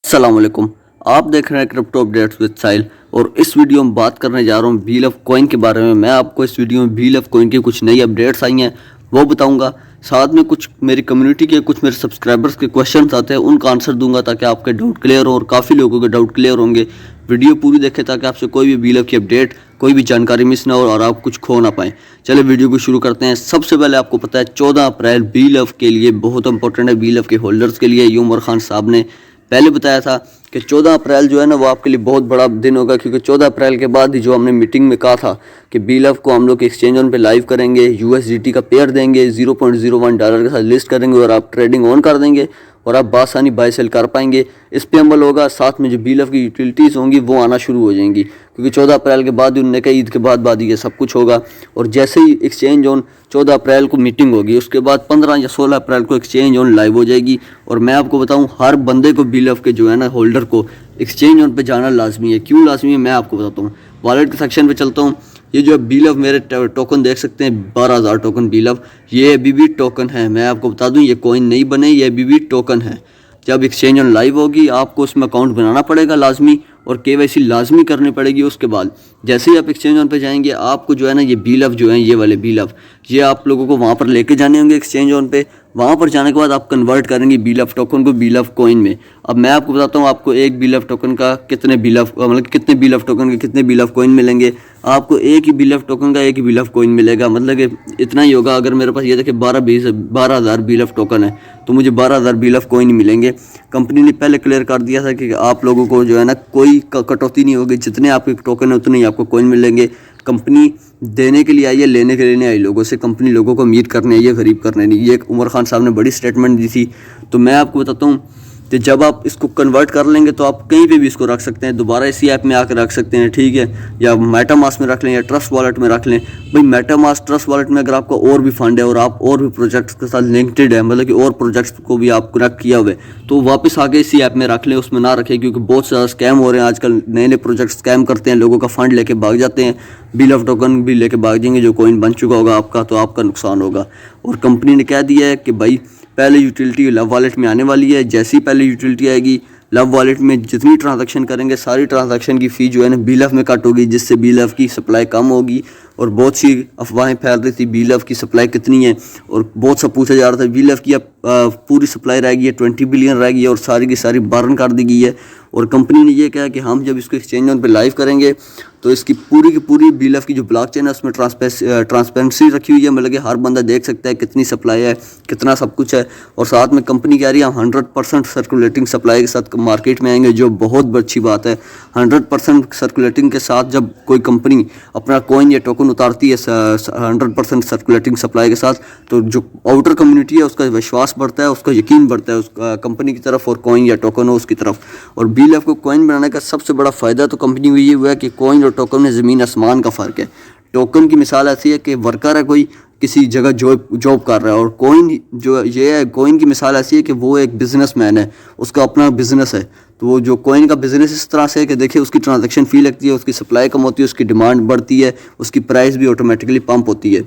अस्सलामुअलैकुम। आप देख रहे हैं क्रिप्टो अपडेट्स विद साहिल और इस वीडियो में बात करने जा रहा हूँ बीलफ कॉइन के बारे में। मैं आपको इस वीडियो में बीलफ कॉइन की कुछ नई अपडेट्स आई हैं वो बताऊंगा। साथ में कुछ मेरी कम्युनिटी के कुछ मेरे सब्सक्राइबर्स के क्वेश्चंस आते हैं उनका आंसर दूंगा ताकि आपके डाउट क्लियर हो और काफ़ी लोगों के डाउट क्लियर होंगे। वीडियो पूरी देखें ताकि आपसे कोई भी बीलफ की अपडेट कोई भी जानकारी मिस ना हो और आप कुछ खो ना पाएँ। चलिए वीडियो को शुरू करते हैं। सबसे पहले आपको पता है 14 अप्रैल बीलफ के लिए बहुत इंपॉर्टेंट है। बीलफ के होल्डर्स के लिए ये उमर खान साहब ने पहले बताया था कि 14 अप्रैल जो है ना वो आपके लिए बहुत बड़ा दिन होगा, क्योंकि 14 अप्रैल के बाद ही जो हमने मीटिंग में कहा था कि बीलफ को हम लोग एक्सचेंज ऑन पे लाइव करेंगे, यूएसडीटी का पेयर देंगे, $0.01 के साथ लिस्ट करेंगे और आप ट्रेडिंग ऑन कर देंगे और आप बासानी बाय सेल कर पाएंगे। इस पे अमल होगा। साथ में जो बीलफ की यूटिलिटीज़ होंगी वो आना शुरू हो जाएंगी, क्योंकि 14 अप्रैल के बाद उन्होंने कहा ईद के बाद ही ये सब कुछ होगा। और जैसे ही एक्सचेंज ऑन 14 अप्रैल को मीटिंग होगी उसके बाद 15 या 16 अप्रैल को एक्सचेंज ऑन लाइव हो जाएगी। और मैं आपको बताऊं हर बंदे को बीलफ के जो है ना होल्डर को एक्सचेंज ऑन पे जाना लाजमी है। क्यों लाजमी है मैं आपको बताता हूँ। वॉलेट के सेक्शन पे चलता हूँ। ये जो बीलफ मेरे टोकन देख सकते हैं 12,000 टोकन बीलफ, ये अभी भी टोकन है। मैं आपको बता दूं ये कॉइन नहीं बने, ये अभी भी टोकन है। जब एक्सचेंज ऑन लाइव होगी आपको उसमें अकाउंट बनाना पड़ेगा लाजमी और केवाईसी लाजमी करनी पड़ेगी। उसके बाद जैसे ही आप एक्सचेंज ऑन पे जाएंगे आपको जो है ना ये बीलफ जो है ये वाले बीलफ ये आप लोगों को वहाँ पर लेके जाने होंगे एक्सचेंज ऑन पे। वहाँ पर जाने के बाद आप कन्वर्ट करेंगे बीलफ टोकन को बीलफ कॉइन में। अब मैं आपको बताता हूँ आपको एक बीलफ टोकन का कितने बीलफ मतलब कितने बीलफ टोकन के कितने बीलफ कॉइन मिलेंगे। आपको एक ही बीलफ टोकन का एक ही बीलफ कॉइन मिलेगा, मतलब कि इतना ही होगा। अगर मेरे पास ये देखिए 12,000 बीलफ टोकन है तो मुझे 12,000 बीलफ कॉइन मिलेंगे। कंपनी ने पहले क्लियर कर दिया था कि आप लोगों को जो है ना कोई कटौती नहीं होगी, जितने आपके टोकन है उतने ही आपको कॉइन मिलेंगे। कंपनी देने के लिए आई है, लेने के लिए नहीं आई लोगों से। कंपनी लोगों को अमीर करने आई है, गरीब करने नहीं। ये एक उमर खान साहब ने बड़ी स्टेटमेंट दी थी। तो मैं आपको बताता हूँ कि जब आप इसको कन्वर्ट कर लेंगे तो आप कहीं पे भी इसको रख सकते हैं, दोबारा इसी ऐप में आकर रख सकते हैं, ठीक है। या मेटामास्क में रख लें या ट्रस्ट वॉलेट में रख लें। भाई मेटामास्क ट्रस्ट वॉलेट में अगर आपका और भी फंड है और आप और भी प्रोजेक्ट्स के साथ लिंक्ड है, मतलब कि और प्रोजेक्ट्स को भी आप कनेक्ट किया हुआ है, तो वापस आके इसी ऐप में रख लें, उसमें ना रखें। क्योंकि बहुत ज़्यादा स्कैम हो रहे हैं आजकल। नए नए प्रोजेक्ट स्कैम करते हैं, लोगों का फंड लेके भाग जाते हैं, बीलफ टोकन भी लेके भाग जाएंगे। जो कॉइन बन चुका होगा आपका तो आपका नुकसान होगा। और कंपनी ने कह दिया है कि भाई पहले यूटिलिटी लव वॉलेट में आने वाली है। जैसे ही पहले यूटिलिटी आएगी लव वॉलेट में जितनी ट्रांजैक्शन करेंगे सारी ट्रांजैक्शन की फ़ी जो है ना बीलफ में कट होगी, जिससे बीलफ की सप्लाई कम होगी। और बहुत सी अफवाहें फैल रही थी बीलफ की सप्लाई कितनी है, और बहुत सा पूछा जा रहा था बीलफ की अब पूरी सप्लाई रह गई है 20 बिलियन रह गई है और सारी की सारी बर्न कर दी गई है। और कंपनी ने ये कहा कि हम जब इसको एक्सचेंज ऑन पे लाइव करेंगे तो इसकी पूरी की पूरी बीलफ की जो ब्लॉकचेन है उसमें ट्रांसपेरेंसी रखी हुई है, मतलब कि हर बंदा देख सकता है कितनी सप्लाई है, कितना सब कुछ है। और साथ में कंपनी कह रही है हम 100% सर्कुलेटिंग सप्लाई के साथ मार्केट में आएंगे, जो बहुत अच्छी बात है। 100% सर्कुलेटिंग के साथ जब कोई कंपनी अपना कॉइन या टोकन उतारती है 100% सर्कुलेटिंग सप्लाई के साथ, तो जो आउटर कम्युनिटी है उसका विश्वास बढ़ता है, उसका यकीन बढ़ता है उस कंपनी की तरफ और कॉइन या टोकन हो उसकी तरफ। और बीलफ को कॉइन बनाने का सबसे बड़ा फ़ायदा तो कंपनी को ये हुआ है कि कॉइन और टोकन में ज़मीन आसमान का फ़र्क है। टोकन की मिसाल ऐसी है कि वर्कर है कोई किसी जगह जॉब कर रहा है, और कॉइन जो ये है कॉइन की मिसाल ऐसी है कि वो एक बिजनेसमैन है, उसका अपना बिजनेस है। तो वो जो कॉइन का बिजनेस इस तरह से है कि देखिए उसकी ट्रांजैक्शन फ़ी लगती है, उसकी सप्लाई कम होती है, उसकी डिमांड बढ़ती है, उसकी प्राइस भी ऑटोमेटिकली पंप होती है।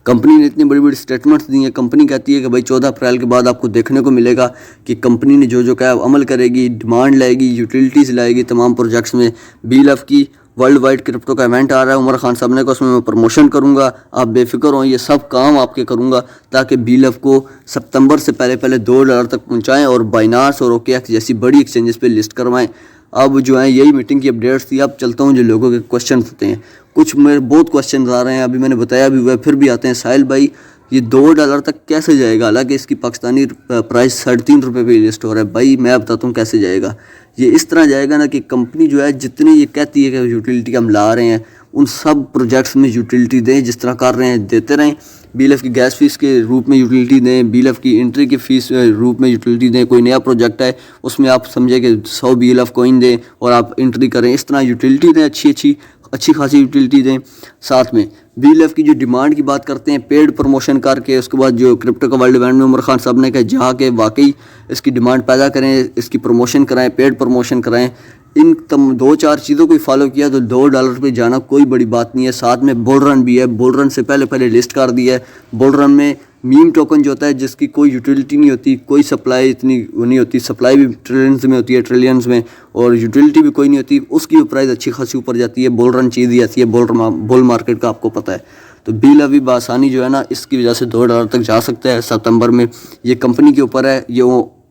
कंपनी ने इतनी बड़ी बड़ी स्टेटमेंट्स दी हैं। कंपनी कहती है कि भाई 14 अप्रैल के बाद आपको देखने को मिलेगा कि कंपनी ने जो जो कहा अमल करेगी, डिमांड लाएगी, यूटिलिटीज़ लाएगी तमाम प्रोजेक्ट्स में। बीलफ की वर्ल्ड वाइड क्रिप्टो का इवेंट आ रहा है उमर खान साहब ने, को उसमें मैं प्रमोशन करूंगा, आप बेफिक्र हो, ये सब काम आपके करूंगा ताकि बीलफ को सितंबर से पहले $2 तक पहुंचाएं और बाइनांस और OKX जैसी बड़ी एक्सचेंजेस पे लिस्ट करवाएं। अब जो है यही मीटिंग की अपडेट्स थी। अब चलता हूँ जो लोगों के क्वेश्चन होते हैं, कुछ मेरे बहुत क्वेश्चन आ रहे हैं, अभी मैंने बताया भी हुआ है फिर भी आते हैं। साहिल भाई ये $2 तक कैसे जाएगा, हालांकि इसकी पाकिस्तानी प्राइस ₹3.5 पे लिस्ट हो रहा है। भाई मैं बताता हूँ कैसे जाएगा। ये इस तरह जाएगा ना कि कंपनी जो है जितनी ये कहती है कि यूटिलिटी हम ला रहे हैं उन सब प्रोजेक्ट्स में यूटिलिटी दें, जिस तरह कर रहे हैं देते रहें। बीलफ की गैस फीस के रूप में यूटिलिटी दें, बीलफ की एंट्री की फ़ीस रूप में यूटिलिटी दें। कोई नया प्रोजेक्ट है उसमें आप समझे कि 100 बीलफ कॉइन दें और आप एंट्री करें, इस तरह यूटिलिटी दें, अच्छी खासी यूटिलिटी दें। साथ में बीलफ की जो डिमांड की बात करते हैं पेड प्रमोशन करके, उसके बाद जो क्रिप्टो का वर्ल्ड इवेंट में उमर खान साहब ने कहा जाके वाकई इसकी डिमांड पैदा करें, इसकी प्रमोशन कराएं, पेड प्रमोशन कराएं। इन 2-4 चीज़ों को फॉलो किया तो $2 पे जाना कोई बड़ी बात नहीं है। साथ में बुल रन भी है, बुल रन से पहले लिस्ट कर दिया है। बुल रन में मीम टोकन जो होता है जिसकी कोई यूटिलिटी नहीं होती, कोई सप्लाई इतनी वो नहीं होती, सप्लाई भी ट्रिलियंस में होती है, ट्रिलियंस में, और यूटिलिटी भी कोई नहीं होती, उसकी प्राइस अच्छी खासी ऊपर जाती है। बुल रन चीज़ ही ऐसी है, बुल मार्केट का आपको पता है। तो बील अभी बआसानी जो है ना इसकी वजह से $2 तक जा सकता है सितंबर में। ये कंपनी के ऊपर है, ये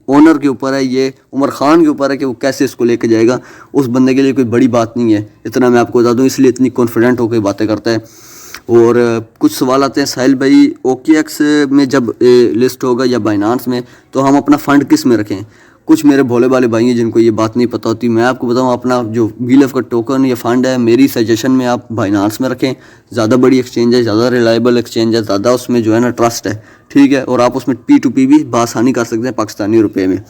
ओनर के ऊपर है, ये उमर खान के ऊपर है कि वो कैसे इसको लेके जाएगा। उस बंदे के लिए कोई बड़ी बात नहीं है, इतना मैं आपको बता दूं, इसलिए इतनी कॉन्फिडेंट होकर बातें करता है। और कुछ सवाल आते हैं, साहिल भाई OKX में जब लिस्ट होगा या बाइनांस में तो हम अपना फ़ंड किस में रखें। कुछ मेरे भोले भाले भाई हैं जिनको ये बात नहीं पता होती। मैं आपको बताऊं, अपना जो BLF का टोकन या फंड है, मेरी सजेशन में आप बाइनांस में रखें। ज़्यादा बड़ी एक्सचेंज है, ज़्यादा रिलायबल एक्सचेंज है, ज़्यादा उसमें जो है ना ट्रस्ट है, ठीक है। और आप उसमें P2P भी बआसानी कर सकते हैं पाकिस्तानी रुपये में।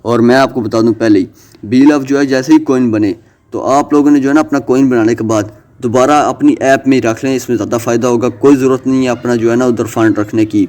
और मैं आपको बता दूँ पहले ही, BLF जो है जैसे ही कॉइन बने तो आप लोगों ने जो है ना अपना कॉइन बनाने के बाद दोबारा अपनी ऐप में ही रख लें, इसमें ज़्यादा फ़ायदा होगा। कोई ज़रूरत नहीं है अपना जो है ना उधर फंड रखने की,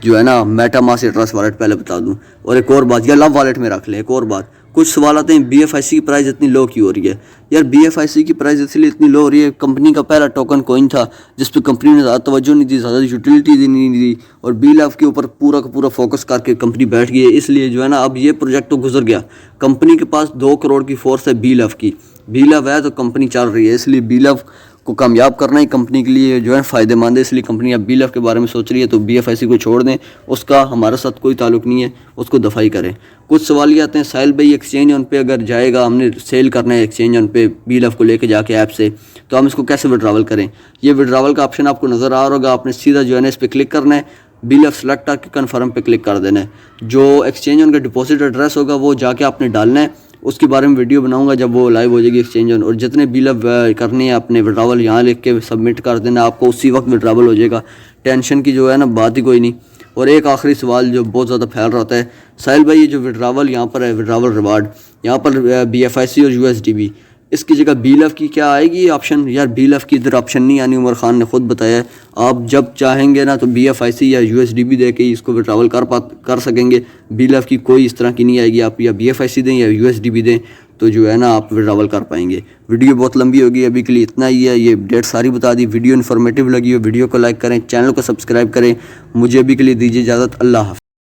जो है ना मेटामास्क या ट्रस्ट वॉलेट पहले बता दूं। और एक और बात, या लव वॉलेट में रख लें। एक और बात, कुछ सवाल आते हैं BFIC की प्राइस इतनी लो क्यों हो रही है। यार BFIC की प्राइस इसलिए इतनी लो हो रही है, कंपनी का पहला टोकन कॉइन था जिस पे कंपनी ने ज़्यादा तवज्जो नहीं दी, ज़्यादा यूटिलिटी नहीं दी, और BLF के ऊपर पूरा का पूरा फोकस करके कंपनी बैठ गई है। इसलिए जो है ना अब ये प्रोजेक्ट तो गुजर गया। कंपनी के पास 2 करोड़ की फोर्स है BLF की, BLF है तो कंपनी चल रही है। इसलिए BLF को कामयाब करना ही कंपनी के लिए जो है फ़ायदेमंद है। इसलिए कंपनी अब BLF के बारे में सोच रही है, तो BFIC को छोड़ दें, उसका हमारे साथ कोई ताल्लुक़ नहीं है, उसको दफाई करें। कुछ सवाल ये आते हैं, साहिल भाई एक्सचेंज ऑन पे अगर जाएगा, हमने सेल करना है एक्सचेंज ऑन पे BLF को लेके जाके ऐप से, तो हम इसको कैसे विड्रावल करें। ये विड्रावल का ऑप्शन आपको नज़र आ रहा होगा, आपने सीधा जो है ना इस पर क्लिक करना है, BLF सेलेक्ट करके कन्फर्म पे क्लिक कर देना है। जो एक्सचेंज ऑन का डिपॉजिट एड्रेस होगा वो जाके आपने डालना है, उसके बारे में वीडियो बनाऊंगा जब वो लाइव हो जाएगी एक्सचेंज ऑन। और जितने BLF करने हैं अपने विड्रावल यहाँ लिख के सबमिट कर देना, आपको उसी वक्त विड्रावल हो जाएगा। टेंशन की जो है ना बात ही कोई नहीं। और एक आखिरी सवाल जो बहुत ज़्यादा फैल रहा होता है, साहिल भाई ये जो विड्रावल यहाँ पर है, विड्रावल रिवार्ड यहाँ पर BFIC और USDB, इसकी जगह BLF की क्या आएगी ऑप्शन। यार BLF की इधर ऑप्शन नहीं आनी, उमर खान ने खुद बताया है। आप जब चाहेंगे ना तो BFIC या USDB दे के इसको विड्रावल कर सकेंगे। BLF की कोई इस तरह की नहीं आएगी, आप या BFIC दें या USDB दें तो जो है ना आप विड्रावल कर पाएंगे। वीडियो बहुत लंबी होगी, अभी के लिए इतना ही है। ये अपडेट सारी बता दी। वीडियो इन्फॉर्मेटिव लगी हो वीडियो को लाइक करें, चैनल को सब्सक्राइब करें। मुझे अभी के लिए दीजिए इजाज़त। अल्लाह हाफ़िज़।